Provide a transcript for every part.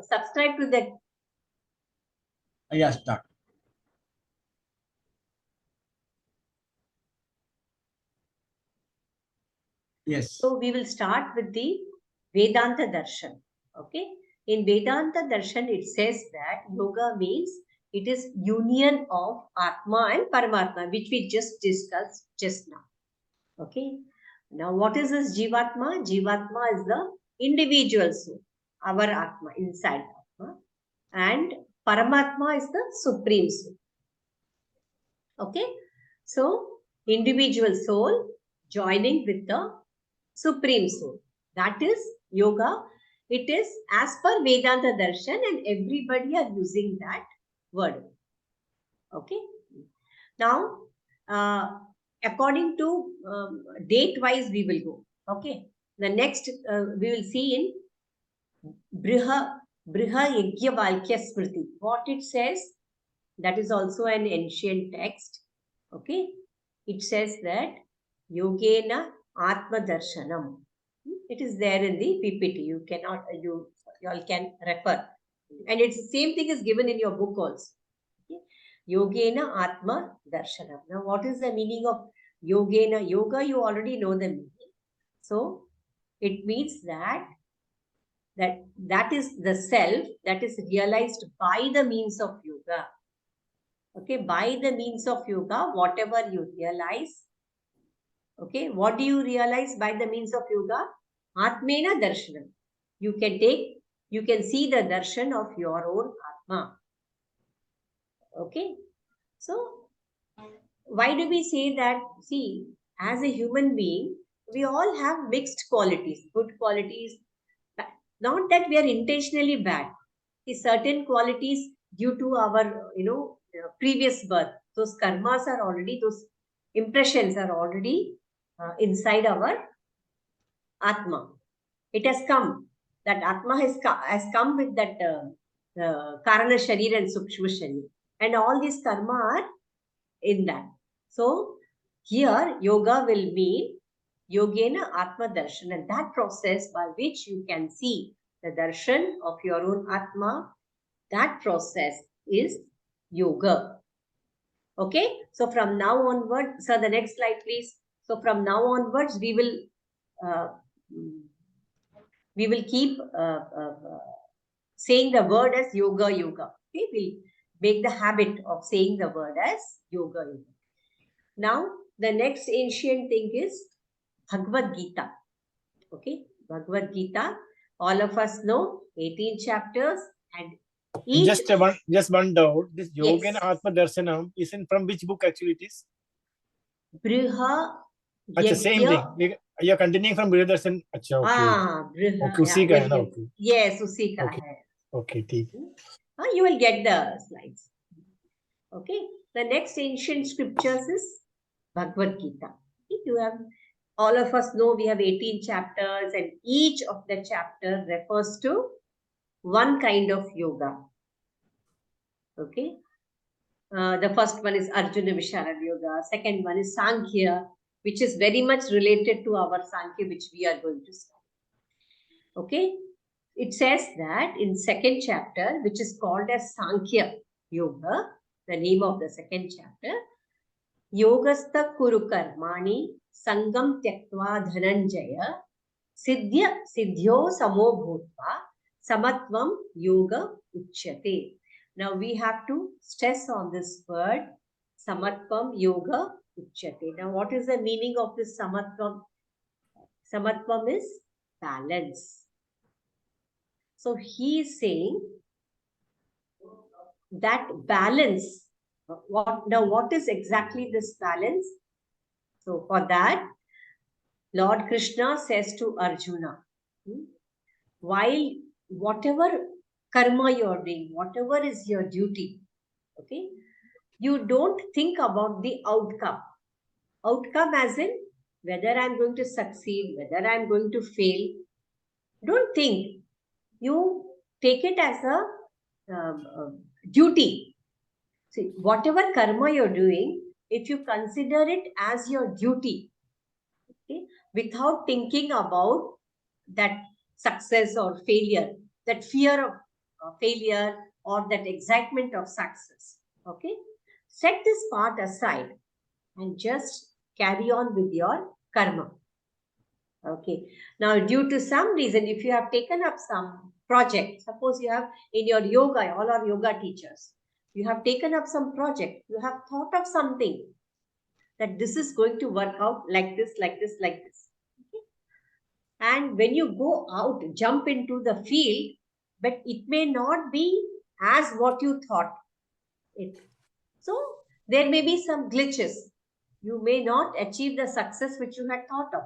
subscribe to the... Yeah, start. Yes. So we will start with the Vedanta Darshan. Okay. In Vedanta Darshan, it says that yoga means it is union of Atma and Paramatma, which we just discussed just now. Okay. Now, what is this Jivatma? Jivatma is the individual soul, our Atma, inside Atma. And Paramatma is the supreme soul. Okay. So, individual soul joining with the supreme soul. That is yoga. It is as per Vedanta Darshan, and everybody are using that word. Okay. Now, according to date wise, we will go. Okay. The next we will see in Briha Yajnavalkya Smriti. What it says, that is also an ancient text. Okay. It says that Yogena Atma Darshanam. It is there in the PPT. You all can refer. And it's the same thing is given in your book also. Okay? Yogena Atma Darshanam. Now, what is the meaning of Yogena? Yoga, you already know the meaning. So, it means that is the self that is realized by the means of yoga. Okay, by the means of yoga, whatever you realize. Okay, what do you realize by the means of yoga? Atmena darshanam. You can see the darshan of your own Atma. Okay, so why do we say that? See, as a human being, we all have mixed qualities, good qualities. Not that we are intentionally bad. See, certain qualities due to our, previous birth, those karmas are already, those impressions are already inside our Atma. It has come. That Atma has come with that Karana Sharir and Sukshma Sharir. And all these karma are in that. So, here yoga will mean Yogena Atma Darshan, and that process by which you can see the darshan of your own Atma, that process is yoga. Okay, so from now onwards, so the next slide, please. So from now onwards, we will keep saying the word as yoga. Okay, we'll make the habit of saying the word as yoga. Now, the next ancient thing is Bhagavad Gita. Okay, Bhagavad Gita. All of us know 18 chapters, and each... Just one doubt. This Yoga Yes. and Atma Darshanam is from which book actually it is? Briha Achha, same thing. You are continuing from Briha Darshan. Achha, okay. Briha. Okay, usi ka hai na, okay. Yes, usi ka okay. hai. Okay, ठीक. You will get the slides. Okay. The next ancient scriptures is Bhagavad Gita. You have, all of us know we have 18 chapters, and each of the chapter refers to one kind of yoga. Okay. The first one is Arjuna Visharad Yoga. Second one is Sankhya, which is very much related to our Sankhya, which we are going to study. Okay. It says that in second chapter, which is called as Sankhya Yoga, the name of the second chapter, Yogastha Kuru Karmani Sangam Tyaktva Dhananjaya Siddhyo Samo Bhutva Samatvam Yoga Uchyate. Now we have to stress on this word, Samatvam Yoga Uchyate. Now what is the meaning of this Samatvam? Samatvam is balance. So he is saying that balance. What is exactly this balance? So for that, Lord Krishna says to Arjuna, while whatever karma you are doing, whatever is your duty, okay, you don't think about the outcome. Outcome as in whether I'm going to succeed, whether I'm going to fail. Don't think. You take it as a duty. See, whatever karma you're doing, if you consider it as your duty, okay, without thinking about that success or failure, that fear of failure or that excitement of success. Okay, set this part aside and just carry on with your karma. Okay, now due to some reason, if you have taken up some project, suppose you have in your yoga, all our yoga teachers, you have taken up some project, you have thought of something that this is going to work out like this, like this, like this. Okay? And when you go out, jump into the field, but it may not be as what you thought it. So there may be some glitches. You may not achieve the success which you had thought of.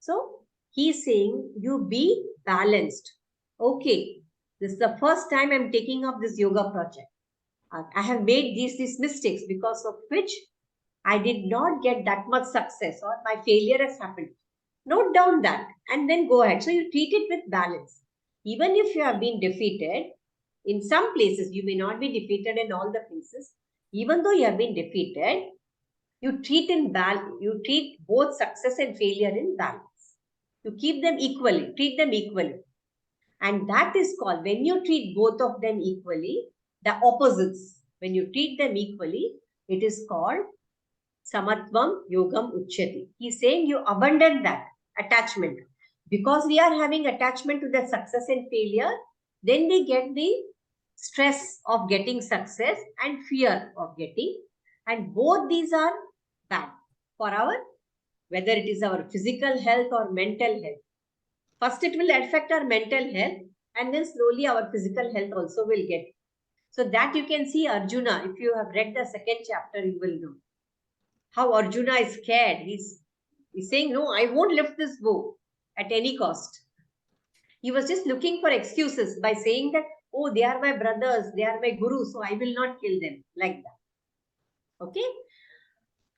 So he's saying you be balanced. Okay, this is the first time I'm taking up this yoga project. I have made these mistakes because of which I did not get that much success or my failure has happened. Note down that and then go ahead. So you treat it with balance. Even if you have been defeated, in some places, you may not be defeated in all the places. Even though you have been defeated, you treat both success and failure in balance. You keep them equally, treat them equally. And that is called, when you treat both of them equally, the opposites, when you treat them equally, it is called samatvam yogam uchyati. He's saying you abandon that attachment. Because we are having attachment to the success and failure, then we get the stress of getting success and fear of getting. And both these are bad for our, whether it is our physical health or mental health. First, it will affect our mental health, and then slowly our physical health also will get. So that you can see Arjuna, if you have read the second chapter, you will know how Arjuna is scared. He's saying, no, I won't lift this bow at any cost. He was just looking for excuses by saying that, oh, they are my brothers, they are my guru, so I will not kill them, like that. Okay?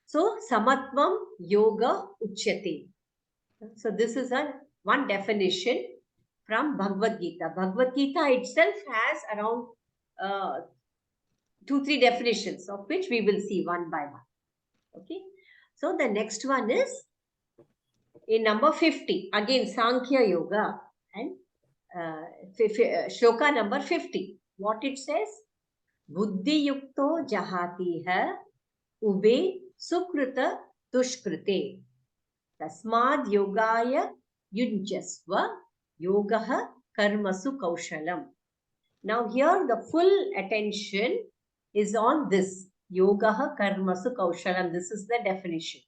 So, samatvam yoga uchyate. So, this is one definition from Bhagavad Gita. Bhagavad Gita itself has around 2-3 definitions, of which we will see one by one. Okay. So, the next one is in number 50. Again, Sankhya Yoga and shloka number 50. What it says? Buddhi yukto jahati hai ube sukruta tushkrute tasmad yogaya yunjasva yogaha karmasu kaushalam. Now here the full attention is on this yogaha karmasu kaushalam. This is the definition.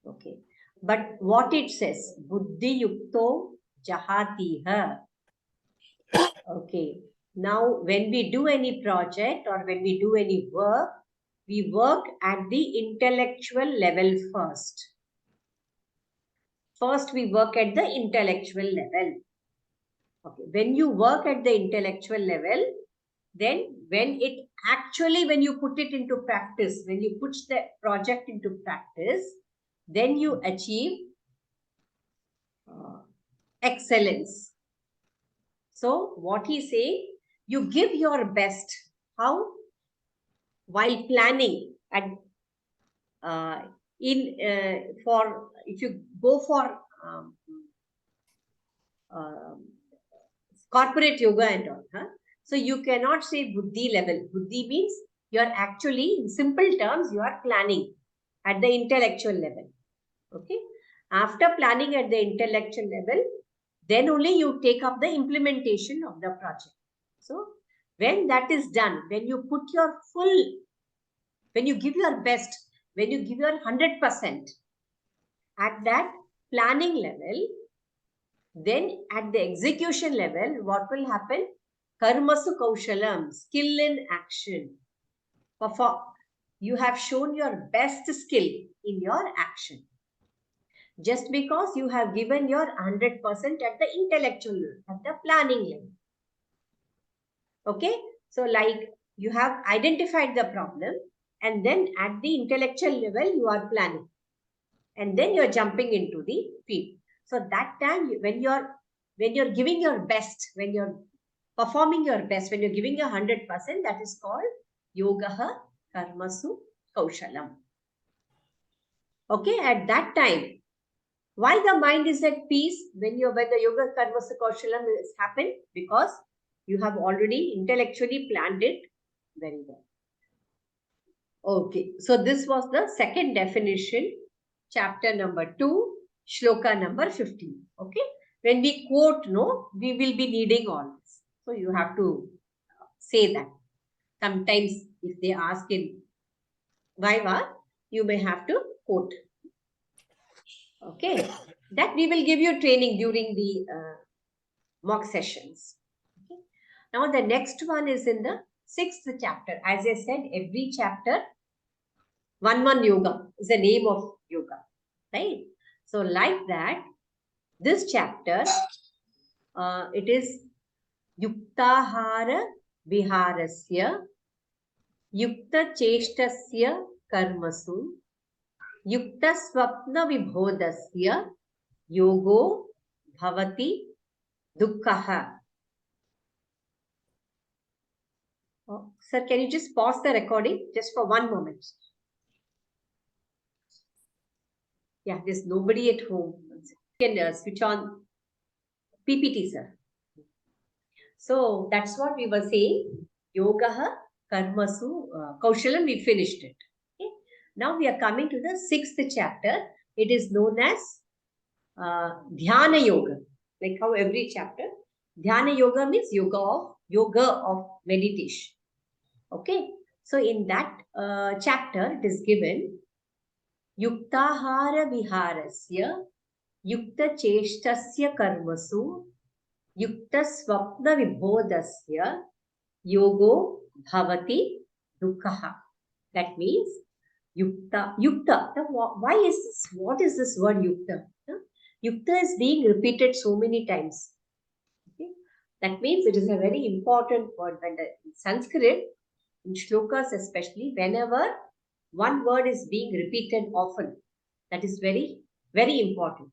Okay. But what it says, buddhi yukto jahati hai. Okay. Now, when we do any project or when we do any work, we work at the intellectual level first. First, we work at the intellectual level. Okay. When you work at the intellectual level, then when you put it into practice, when you put the project into practice, then you achieve excellence. So, what he's saying, you give your best. How? While planning and if you go for corporate yoga and all, so you cannot say buddhi level. Buddhi means you are actually, in simple terms, you are planning at the intellectual level. Okay. After planning at the intellectual level, then only you take up the implementation of the project. So, when that is done, when you put your when you give your best, when you give your 100% at that planning level, then at the execution level, what will happen? Karmasu kaushalam, skill in action. You have shown your best skill in your action. Just because you have given your 100% at the intellectual level, at the planning level. Okay? So, like you have identified the problem and then at the intellectual level, you are planning. And then you are jumping into the field. So, that time when you're giving your best, when you're performing your best, when you're giving your 100%, that is called yogaha karmasu kaushalam. Okay? At that time, why the mind is at peace when the yoga karmasu kaushalam has happened? Because You have already intellectually planned it very well. Okay, so this was the second definition, chapter number 2, shloka number 15. Okay, when we quote, no, we will be needing all this. So you have to say that. Sometimes if they ask in Viva, you may have to quote. Okay, that we will give you training during the mock sessions. Okay. Now the next one is in the 6th chapter. As I said, every chapter, one yoga is the name of yoga, right? So like that, this chapter, it is Yuktahara Viharasya, Yukta Cheshtasya Karmasu, Yukta Swapna Vibhodasya, Yogo Bhavati Dukkhaha. Oh, sir, can you just pause the recording just for one moment? Yeah, there's nobody at home. You can switch on PPT, sir. So that's what we were saying. Yogaha Karmasu Kaushalam, we finished it. Okay. Now we are coming to the 6th chapter. It is known as Dhyana Yoga. Like how every chapter, Dhyana Yoga means yoga of meditation. Okay. So in that chapter, it is given Yuktahara Viharasya, Yukta Cheshtasya Karmasu, Yukta Swapna Vibhodasya, Yogo Bhavati Dukkhaha. That means Yukta. Why is this? What is this word Yukta? Yukta is being repeated so many times. Okay? That means it is a very important word. When in Sanskrit, in shlokas especially, whenever one word is being repeated often, that is very, very important.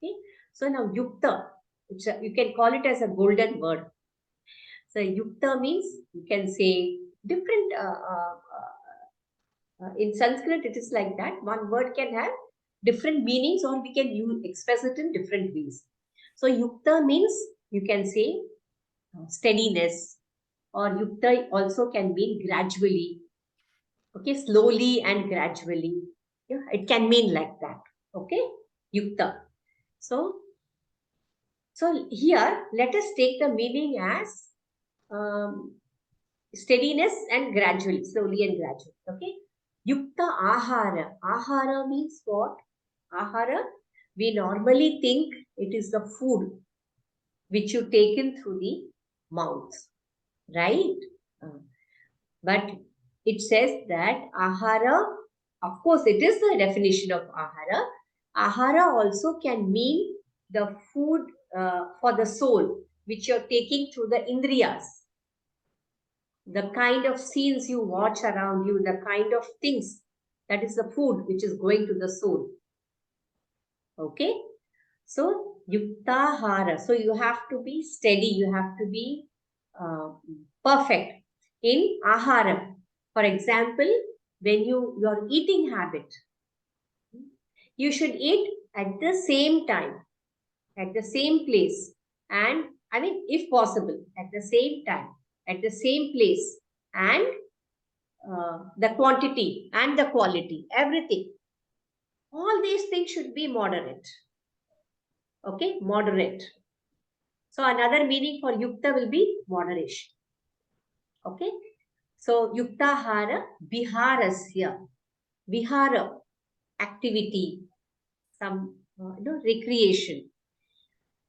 Okay? So now Yukta, you can call it as a golden word. So Yukta means you can say different, in Sanskrit it is like that. One word can have different meanings or we can express it in different ways. So Yukta means you can say steadiness, or Yukta also can mean gradually. Okay, slowly and gradually. Yeah, it can mean like that. Okay, Yukta. So here let us take the meaning as steadiness and gradually, slowly and gradually. Okay. Yukta ahara. Ahara means what? Ahara, we normally think it is the food which you take in through the mouth, right? But it says that ahara, of course, it is the definition of ahara. Ahara also can mean the food for the soul, which you're taking through the indriyas. The kind of scenes you watch around you, the kind of things, that is the food which is going to the soul. Okay. So, yuktahara. So, you have to be steady. You have to be perfect in ahara. For example, when your eating habit, you should eat at the same time, at the same place. And I mean, if possible, at the same time, at the same place, and the quantity and the quality, everything. All these things should be moderate. Okay, moderate. So another meaning for yukta will be moderation. Okay, so yuktahara viharasya. Vihara, activity, some recreation.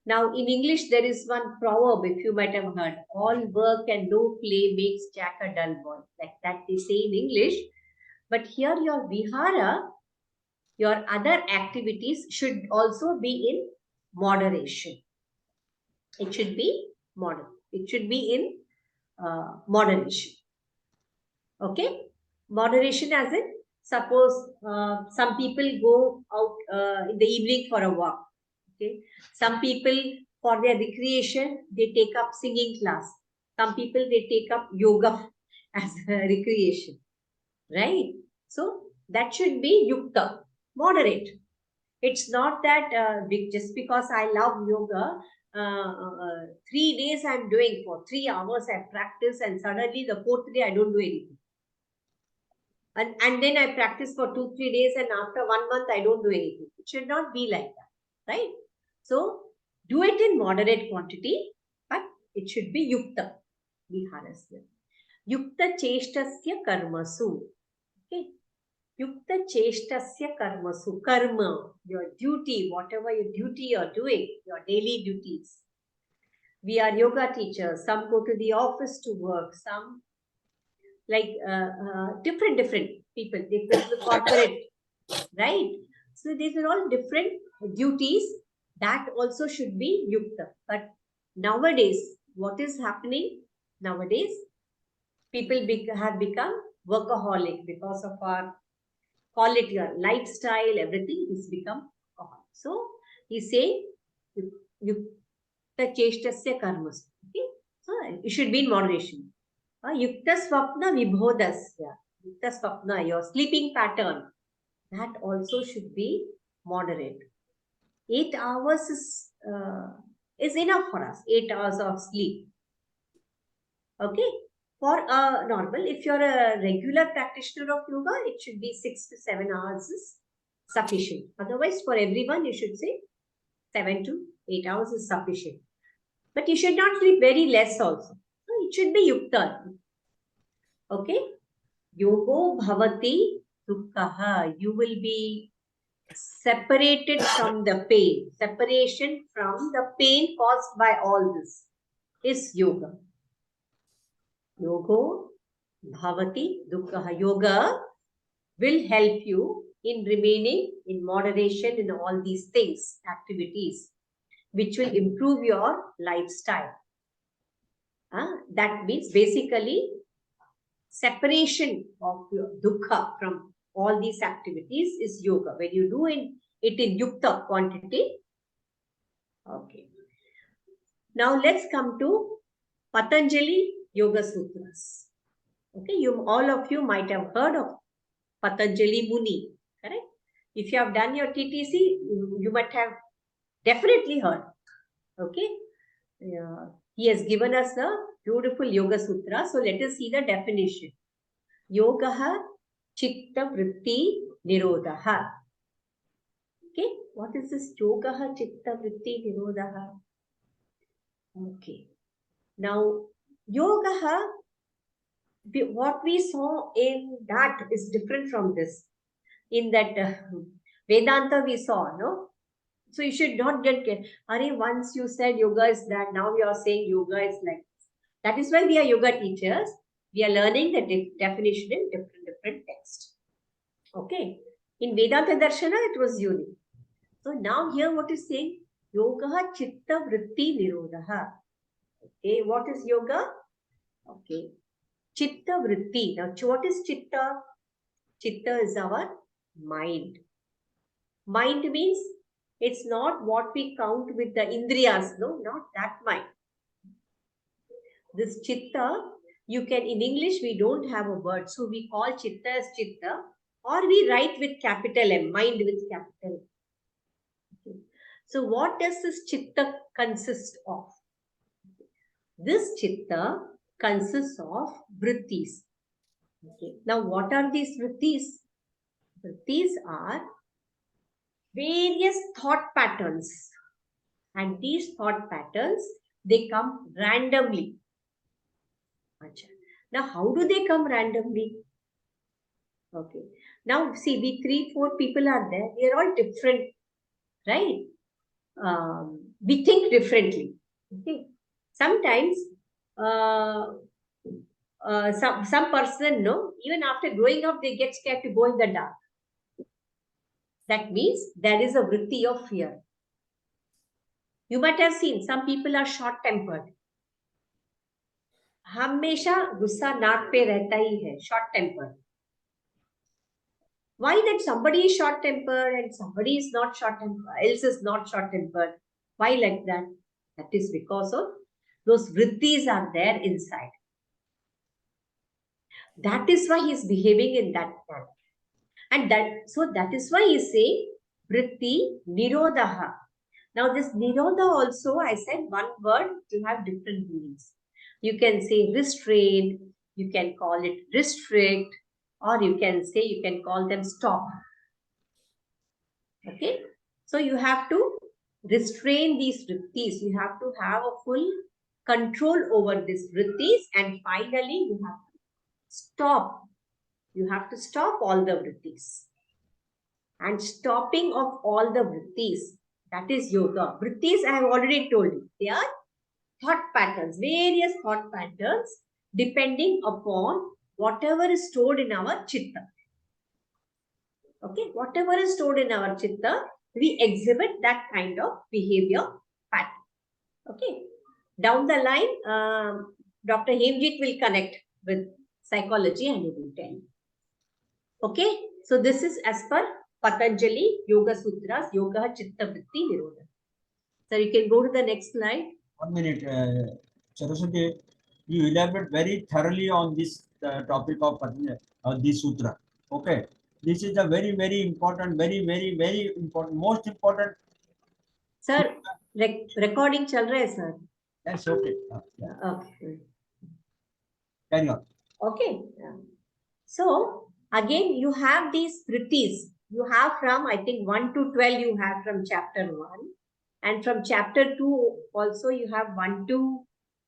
Now, in English, there is one proverb, if you might have heard, all work and no play makes Jack a dull boy. Like that they say in English. But here your vihara, your other activities should also be in moderation. It should be moderate. It should be in moderation. Okay? Moderation as in, suppose some people go out in the evening for a walk. Okay. Some people for their recreation, they take up singing class. Some people, they take up yoga as a recreation. Right? So, that should be yukta, moderate. It's not that just because I love yoga, 3 days I'm doing, for 3 hours I practice, and suddenly the 4th day I don't do anything. And then I practice for 2-3 days, and after 1 month I don't do anything. It should not be like that, right? So do it in moderate quantity, but it should be yukta viharasya. Yukta cheshtasya karmasu. Okay. Yukta cheshtasya karmasu. Karma, your duty, whatever your duty you're doing, your daily duties. We are yoga teachers. Some go to the office to work. Some like different people. They go to the corporate, right? So these are all different duties that also should be yukta. But nowadays, what is happening? Nowadays, people have become workaholic because of our, call it your lifestyle, everything is become alcohol. So he's saying yukta cheshtasya karmas. Okay? So it should be in moderation. Yukta swapna vibhodasya. Yukta swapna, your sleeping pattern, that also should be moderate. 8 hours is enough for us. 8 hours of sleep. Okay. For normal, if you're a regular practitioner of yoga, it should be 6 to 7 hours is sufficient. Otherwise, for everyone, you should say 7 to 8 hours is sufficient. But you should not sleep very less also. So it should be yukta. Okay. Yogo bhavati dukkha. You will be separated from the pain. Separation from the pain caused by all this is yoga. Yogo bhavati dukkha. Yoga will help you in remaining in moderation in all these things, activities, which will improve your lifestyle. That means basically separation of your dukkha from all these activities is yoga. When you do it in yukta quantity. Okay. Now let's come to Patanjali Yoga Sutras. Okay, all of you might have heard of Patanjali Muni, correct? If you have done your TTC, you might have definitely heard. Okay, he has given us a beautiful Yoga Sutra. So let us see the definition. Yogaha Chitta Vritti Nirodha. Okay, what is this Yogaha Chitta Vritti Nirodha? Okay, now Yogaha, what we saw in that is different from this. In that Vedanta we saw, no? So you should not get, once you said yoga is that, now you are saying yoga is like this. That is why we are yoga teachers. We are learning the definition in different texts. Okay. In Vedanta Darshana, it was unique. So now here what is saying? Yoga Chitta Vritti Nirodha. Okay. What is yoga? Okay. Chitta Vritti. Now what is Chitta? Chitta is our mind. Mind means it's not what we count with the indriyas. No, not that mind. This chitta, you can, in English, we don't have a word. So we call chitta as chitta, or we write with capital M, mind with capital M. Okay. So what does this chitta consist of? This chitta consists of vrittis. Okay. Now what are these vrittis? Vrittis are various thought patterns. And these thought patterns, they come randomly. Now, how do they come randomly? Okay. Now, see, we 3-4 people are there. We are all different, right? We think differently. Okay. Sometimes, some person, no, even after growing up, they get scared to go in the dark. That means there is a vritti of fear. You might have seen some people are short-tempered. हमेशा गुस्सा नाक पे रहता ही है, short tempered. Why that somebody is short tempered and somebody is not short tempered, else is not short tempered? Why like that? That is because of those vrittis are there inside. That is why he is behaving in that manner. And that is why he is saying vritti nirodha. Now this Nirodha also, I said one word to have different meanings. You can say restrain, you can call it restrict, or you can call them stop. Okay. So you have to restrain these vrittis. You have to have a full control over these vrittis, and finally you have to stop. You have to stop all the vrittis. And stopping of all the vrittis, that is yoga. Vrittis, I have already told you, they are thought patterns, various thought patterns depending upon whatever is stored in our chitta. Okay, whatever is stored in our chitta, we exhibit that kind of behavior pattern. Okay, down the line, Dr. Hemjit will connect with psychology and he will tell you. Okay, so this is as per Patanjali Yoga Sutras, Yoga Chitta Vritti Nirodha. So you can go to the next slide. 1 minute, Saraswati, you elaborate very thoroughly on this topic of this sutra. Okay, this is a very, very important, very important, most important. Sir, recording chal raha hai, sir. That's okay. Yeah. Okay. Carry on. Okay. Yeah. So again, you have these vrittis. You have from, I think, 1 to 12 you have from chapter 1. And from chapter 2 also you have 1 to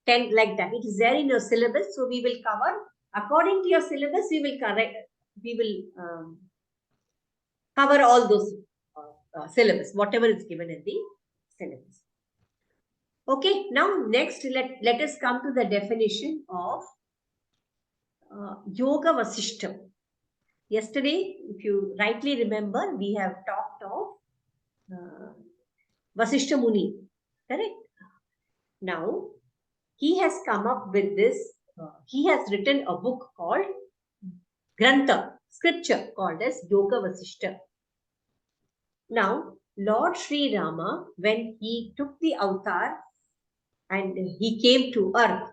10, like that. It is there in your syllabus. So we will cover, according to your syllabus, we will cover all those syllabus, whatever is given in the syllabus. Okay, now next let us come to the definition of Yoga Vasishta. Yesterday, if you rightly remember, we have talked of Vasishta Muni, correct? Now, he has come up with this, he has written a book called Grantha, scripture called as Yoga Vasishta. Now, Lord Sri Rama, when he took the avatar and he came to earth,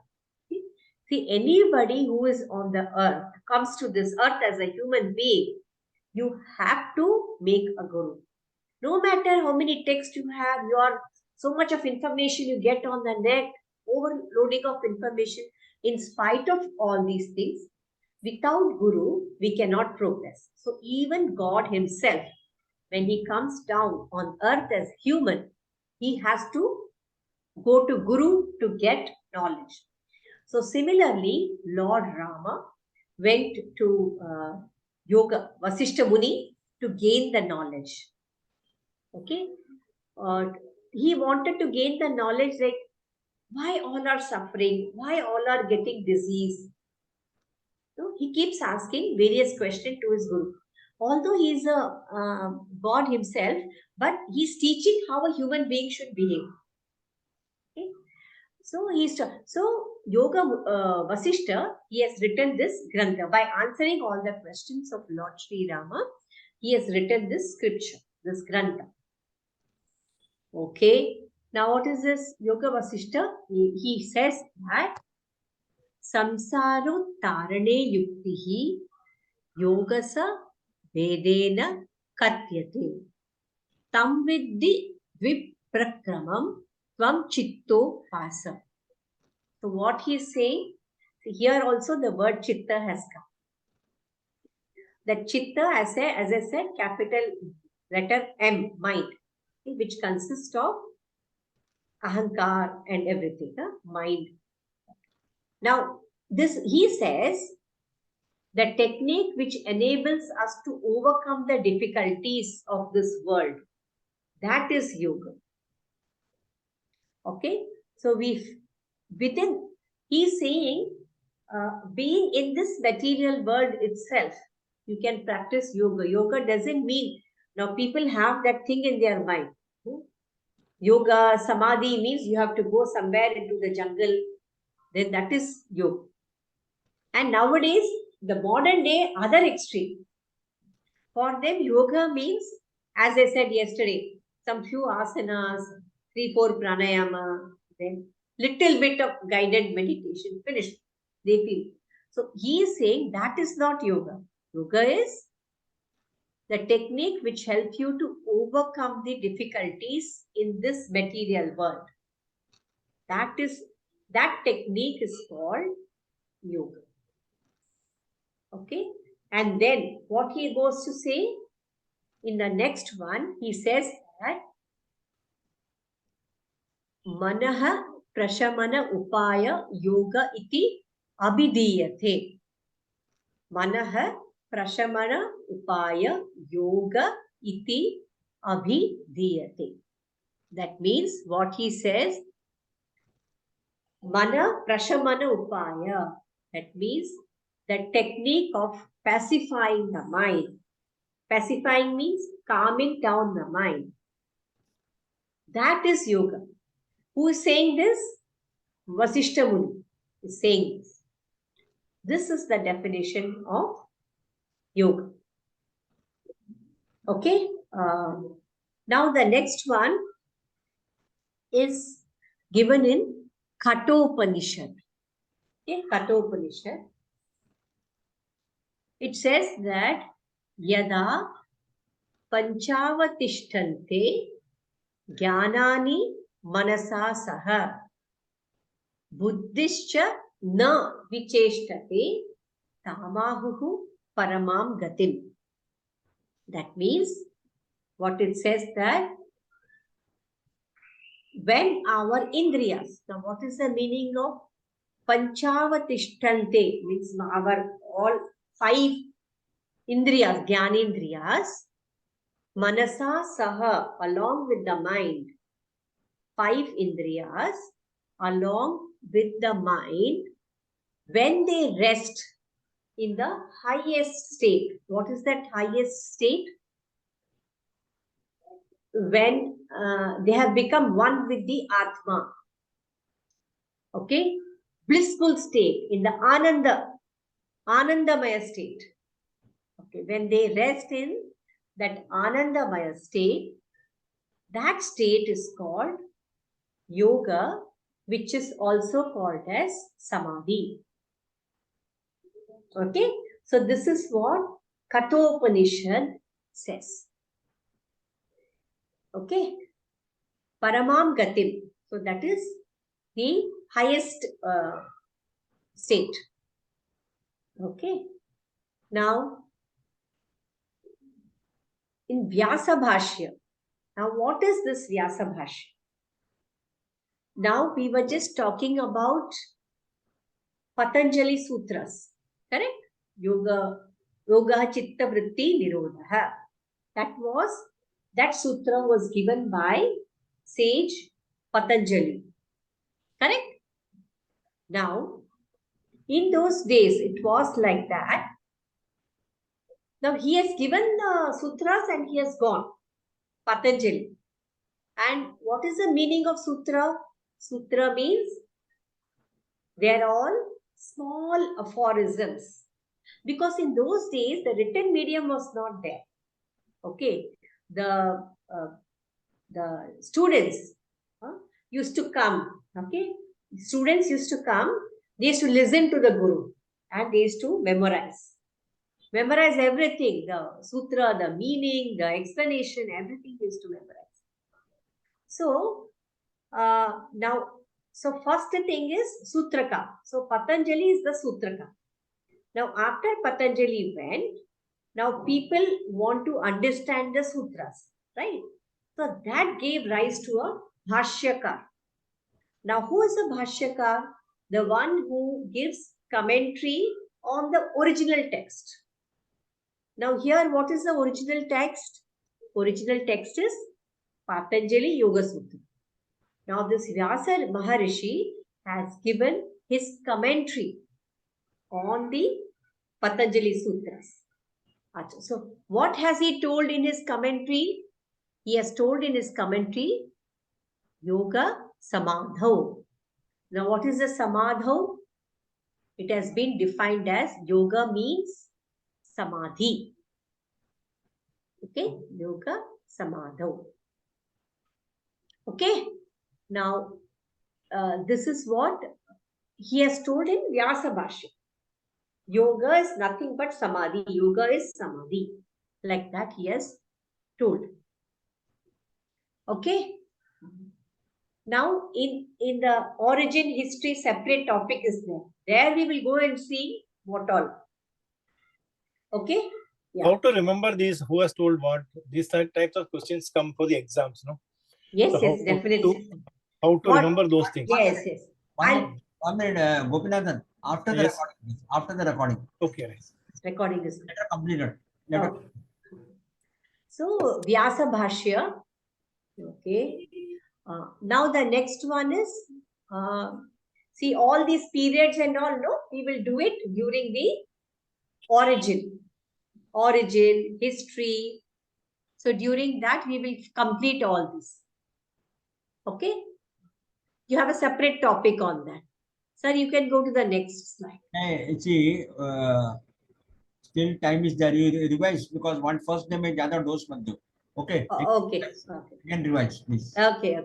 see, anybody who is on the earth, comes to this earth as a human being, you have to make a guru. No matter how many texts you have, so much of information you get on the net, overloading of information, in spite of all these things, without guru, we cannot progress. So even God himself, when he comes down on earth as human, he has to go to guru to get knowledge. So similarly, Lord Rama went to Yoga Vasishta Muni to gain the knowledge. Okay, he wanted to gain the knowledge, like why all are suffering, why all are getting disease. So he keeps asking various questions to his guru. Although he is a God himself, but he's teaching how a human being should behave. Okay. So Yoga Vasishta, he has written this Grantha. By answering all the questions of Lord Sri Rama, he has written this scripture, this Grantha. Okay. Now what is this Yoga Vasishta? He says that Samsaro Tarane Yuktihi Yogasa Vedena Katyate Tam Viddi Viprakramam Tvam Chitto Pasa. So what he is saying, here also the word Chitta has come. The Chitta, as I said, capital letter M, mind, which consists of Ahankar and everything, mind. Now, this he says, the technique which enables us to overcome the difficulties of this world, that is yoga. Okay, so he's saying, being in this material world itself, you can practice yoga. Yoga doesn't mean, now people have that thing in their mind. Yoga, samadhi means you have to go somewhere into the jungle, then that is yoga. And nowadays, the modern day, other extreme. For them, yoga means, as I said yesterday, some few asanas, 3-4 pranayama, then little bit of guided meditation, finished. They feel. So he is saying that is not yoga. Yoga is the technique which helps you to overcome the difficulties in this material world. That technique is called yoga. Okay. And then what he goes to say in the next one, he says that Manaha Prashamana Upaya Yoga iti abhidiyate. Manaha Prashamana Upaya Yoga iti abhidiyate. That means what he says, Mana Prashamana Upaya. That means the technique of pacifying the mind. Pacifying means calming down the mind. That is yoga. Who is saying this? Vasishtha Muni is saying this. This is the definition of yoga. Okay. Now the next one is given in Kathopanishad. Okay, Kathopanishad. It says that Yada Panchavatishtante Jnanani Manasa Saha Buddhischa Na Vicheshtate Tamahuhu Paramam Gatim. That means what it says that when our indriyas, now what is the meaning of Panchavatishtante? Means our all 5 indriyas, Jnanendriyas, Manasa Saha, along with the mind, 5 indriyas, along with the mind, when they rest in the highest state. What is that highest state? When they have become one with the Atma. Okay? Blissful state, in the Anandamaya state. Okay, when they rest in that Anandamaya state, that state is called yoga, which is also called as samadhi. Okay, so this is what Kathopanishad says. Okay, Paramam Gatim. So that is the highest state. Okay, now in Vyasa Bhashya. Now what is this Vyasa Bhashya? Now we were just talking about Patanjali Sutras. Correct? Yoga Chitta Vritti Nirodha. That sutra was given by sage Patanjali. Correct? Now, in those days, it was like that. Now, he has given the sutras and he has gone. Patanjali. And what is the meaning of sutra? Sutra means they are all small aphorisms. Because in those days, the written medium was not there. Okay. The students used to come. Okay. Students used to come. They used to listen to the Guru. And they used to memorize. Memorize everything. The sutra, the meaning, the explanation, everything used to memorize. So, so first thing is Sutraka. So Patanjali is the Sutraka. Now after Patanjali went, now people want to understand the sutras, right? So that gave rise to a Bhashyakar. Now who is a Bhashyakar? The one who gives commentary on the original text. Now here what is the original text? Original text is Patanjali Yoga Sutra. Now this Vyasa Maharishi has given his commentary on the Patanjali Sutras. So what has he told in his commentary? He has told in his commentary, Yoga Samadho. Now what is the Samadho? It has been defined as yoga means Samadhi. Okay, Yoga Samadho. Okay, now this is what he has told in Vyasa Bhashya. Yoga is nothing but Samadhi. Yoga is Samadhi. Like that he has told. Okay. Now in the origin history separate topic is there. There we will go and see what all. Okay. Yeah. How to remember these? Who has told what? These types of questions come for the exams, no? Yes, So yes, definitely. How to remember those things? Yes, yes. One minute, Gopinathan. After the Yes. recording. After the recording. Okay, right. Recording is Let her complete it. Let her. So Vyasa Bhashya. Okay. Now the next one is see all these periods and all. No, we will do it during the origin, history. So during that we will complete all this. Okay. You have a separate topic on that. Sir, you can go to the next slide. Hey, see, still time is there. You revise because one first day में ज़्यादा dose मत दो. Okay. Okay. You can revise, please. Okay.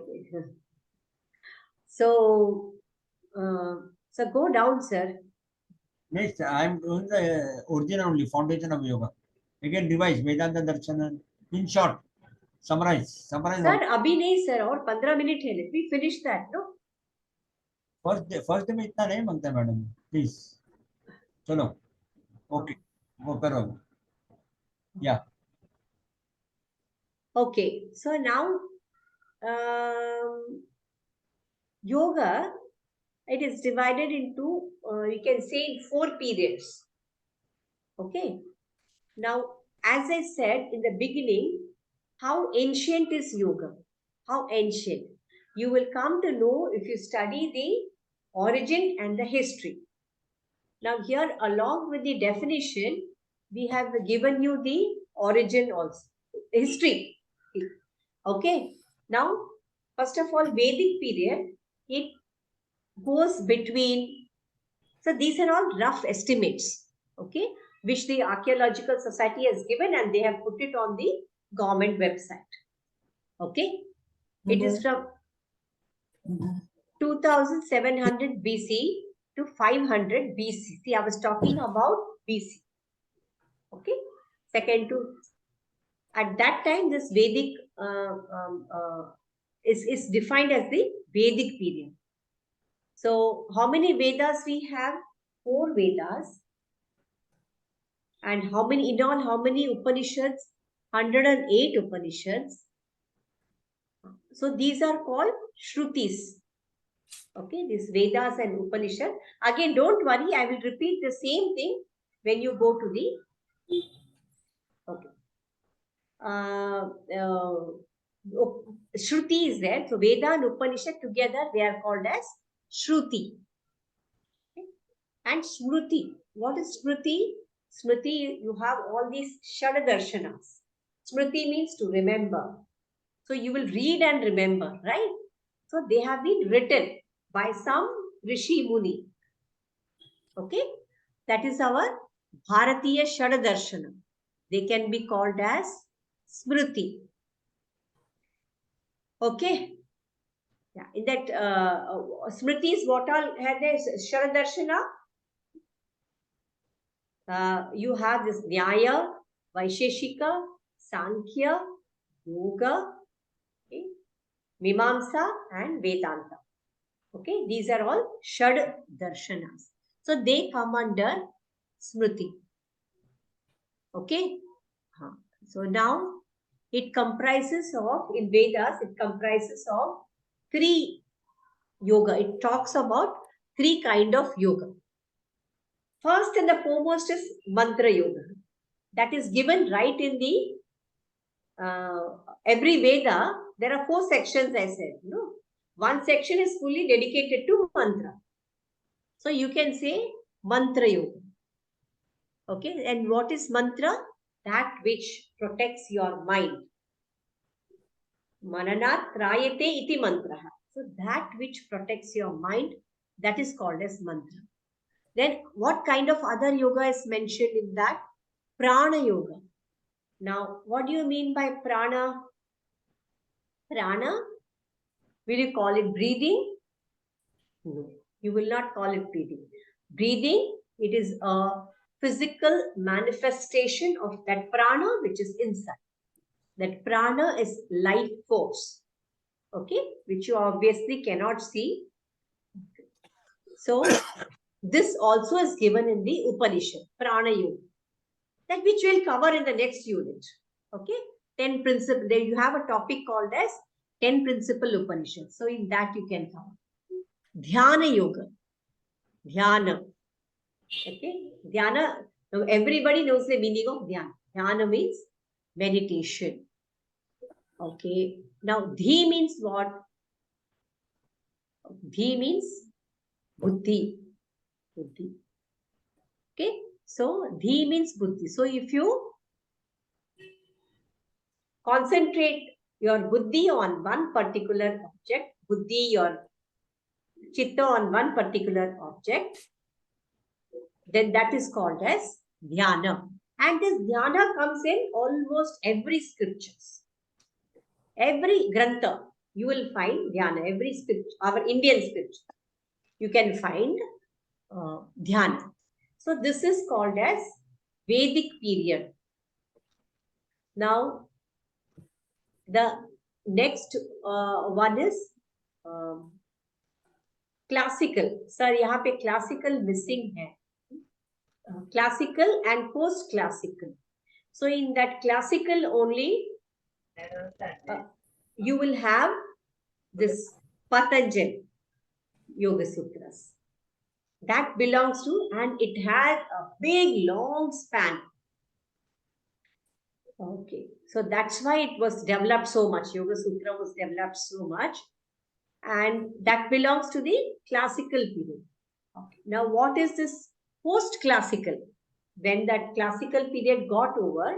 So, so go down, sir. Next, I am doing the original only foundation of yoga. Again, revise Vedanta Darshana. In short, summarize. Sir, अभी नहीं sir और 15 minute है. Let me finish that, no? First day में इतना नहीं मांगता madam. Please. चलो. Okay. वो करो. Yeah. Okay. So now, yoga, it is divided into, you can say in 4 periods. Okay. Now, as I said in the beginning, how ancient is yoga? How ancient? You will come to know if you study the origin and the history. Now here, along with the definition, we have given you the origin also, history. Okay. Now, first of all, Vedic period, it goes between, so these are all rough estimates, okay, which the Archaeological Society has given and they have put it on the government website. Okay. It is from 2700 BC to 500 BC. See, I was talking about BC. Okay. Second to, at that time, this Vedic is defined as the Vedic period. So, how many Vedas we have? 4 Vedas. And how many, in all, how many Upanishads? 108 Upanishads. So, these are called Shrutis. Okay, these Vedas and Upanishad. Again, don't worry, I will repeat the same thing when you go to the, okay. Shruti is there. So, Veda and Upanishad together, they are called as Shruti. Okay. And Smruti. What is Smruti? Smruti, you have all these Shadadarshanas. Smruti means to remember. So, you will read and remember, right? So, they have been written by some Rishi Muni. Okay. That is our Bharatiya Shadadarshana. They can be called as Smruti. Okay. Yeah. In that Smritis, what all had this Shadadarshana? You have this Nyaya, Vaisheshika, Sankhya, Yoga, okay, Mimamsa and Vedanta. Okay, these are all Shad Darshanas. So they come under Smriti. Okay. So now it comprises of, in Vedas, it comprises of 3 yoga. It talks about 3 kind of yoga. First and the foremost is mantra yoga. That is given right in the every Veda. There are 4 sections, I said. No, one section is fully dedicated to mantra. So you can say mantra yoga. Okay, and what is mantra? That which protects your mind. Mananat trayate iti mantraha. So that which protects your mind, that is called as mantra. Then what kind of other yoga is mentioned in that? Prana yoga. Now, what do you mean by prana? Prana, will you call it breathing? No, you will not call it breathing. Breathing, it is a physical manifestation of that prana which is inside. That prana is life force, okay, which you obviously cannot see. So this also is given in the Upanishad, Prana Yoga, that which we'll cover in the next unit. Okay, 10 principles. There you have a topic called as 10 principle Upanishads. So in that you can cover. Dhyana Yoga. Dhyana. Okay, Dhyana. Now everybody knows the meaning of Dhyana. Dhyana means meditation. Okay, now Dhi means what? Dhi means Buddhi. Buddhi. Okay, so Dhi means Buddhi. So if you concentrate your Buddhi on one particular object, Buddhi, your Chitta on one particular object, then that is called as Dhyana. And this Dhyana comes in almost every scriptures. Every Grantha, you will find Dhyana. Every scripture, our Indian scripture, you can find Dhyana. So this is called as Vedic period. Now, the next one is classical. Sir, यहाँ पे classical missing है. Classical and post-classical. So in that classical only, you will have this Patanjali Yoga Sutras. That belongs to, and it has a big long span. Okay, so that's why it was developed so much. Yoga Sutra was developed so much, and that belongs to the classical period. Okay. Now, what is this post-classical? When that classical period got over,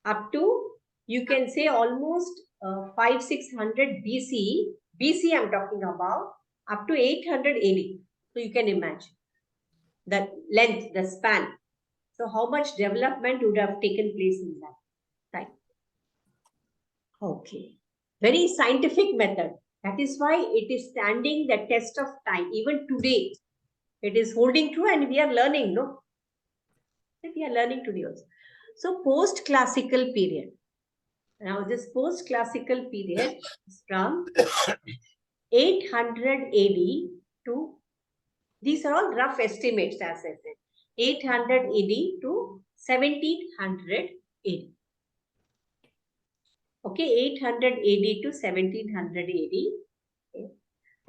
up to, you can say almost 500-600 BC. BC I'm talking about, up to 800 AD. So you can imagine the length, the span. So how much development would have taken place in that time? Okay, very scientific method. That is why it is standing the test of time. Even today, it is holding true, and we are learning, no? We are learning today also. So post-classical period. Now this post-classical period is from 800 AD to, these are all rough estimates as I said, 800 AD to 1700 AD. Okay, 800 AD to 1700 AD. Okay.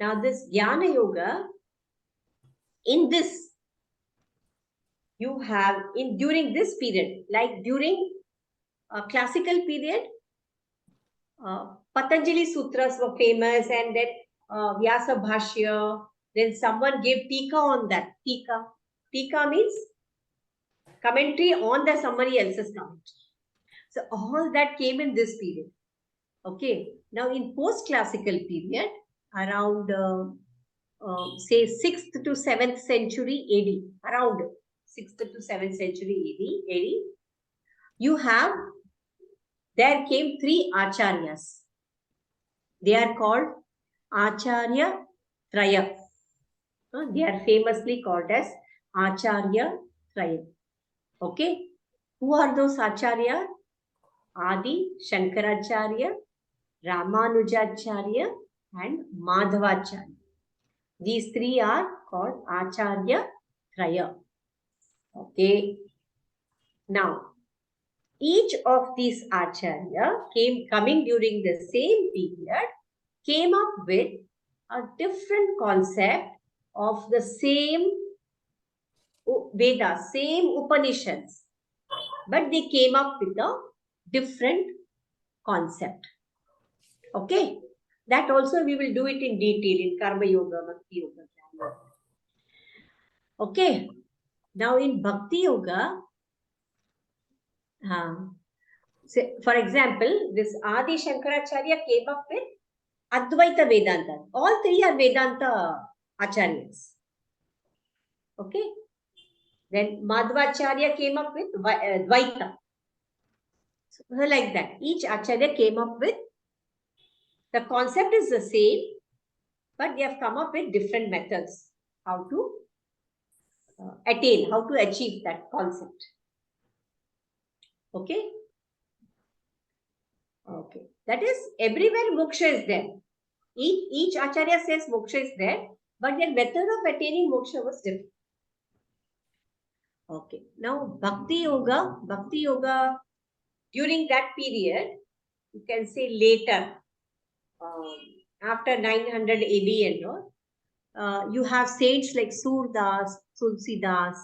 Now this Jnana Yoga, in this, you have, during this period, like during classical period, Patanjali Sutras were famous, and then Vyasa Bhashya, then someone gave Tika on that. Tika means commentary on the somebody else's commentary. So all that came in this period. Okay. Now in post-classical period, around say 6th to 7th century AD, around 6th to 7th century AD, you have, there came 3 acharyas. They are called Acharya Traya. They are famously called as Acharya Traya. Okay. Who are those Acharya? Adi Shankaracharya, Ramanujacharya, and Madhavacharya. These 3 are called Acharya Traya. Okay. Now, each of these Acharya coming during the same period, came up with a different concept of the same Vedas, same Upanishads, but they came up with a different concept. Okay, that also we will do it in detail in Karma Yoga, Bhakti Yoga. Okay, now in Bhakti Yoga, for example, this Adi Shankaracharya came up with Advaita Vedanta. All 3 are Vedanta Acharyas. Okay. Then Madhvacharya came up with Dvaita. So like that. Each Acharya came up with, the concept is the same, but they have come up with different methods how to attain, how to achieve that concept. Okay. Okay. That is, everywhere moksha is there. Each acharya says moksha is there, but their method of attaining moksha was different. Okay. Now, Bhakti Yoga, during that period, you can say later, after 900 AD and all, you have saints like Surdas, Tulsidas,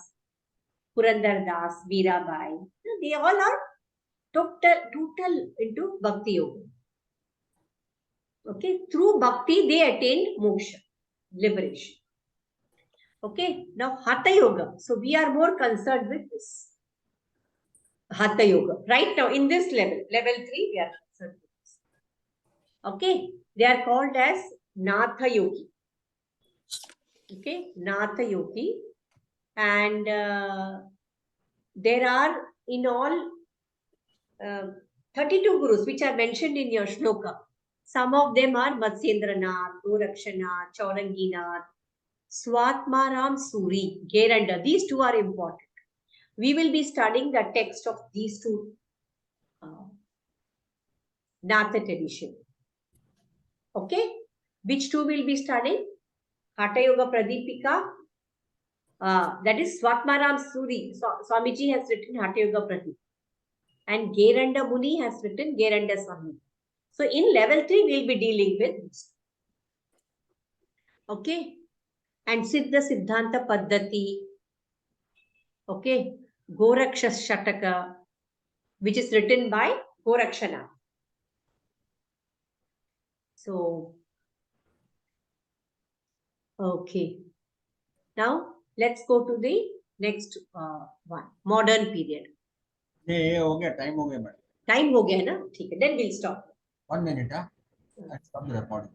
Purandar Das, Mirabai. They all are total into Bhakti Yoga. Okay, through Bhakti, they attained moksha, liberation. Okay, now Hatha Yoga. So we are more concerned with this. Hatha Yoga. Right now, in this level 3, we are concerned with this. Okay, they are called as Natha Yogi. Okay, Natha Yogi. And there are in all 32 gurus which are mentioned in your shloka. Some of them are Matsyendranath, Gorakshanath, Chauranginath, Swatmaram Suri, Geranda. These two are important. We will be studying the text of these two Natha tradition. Okay? Which two will be studying? Hatha Yoga Pradipika. That is Swatmaram Suri. Swamiji has written Hatha Yoga Pradipika. And Geranda Muni has written Geranda Swami. So in level 3, we will be dealing with this. Okay? And Siddha Siddhanta Paddhati. Okay? Goraksha Shataka, which is written by Gorakshanath. So, okay. Now, let's go to the next one. Modern period. हो गया, time हो गया madam. Time हो गया है ना? ठीक है. Then we'll stop. 1 minute, huh? Let's stop the recording.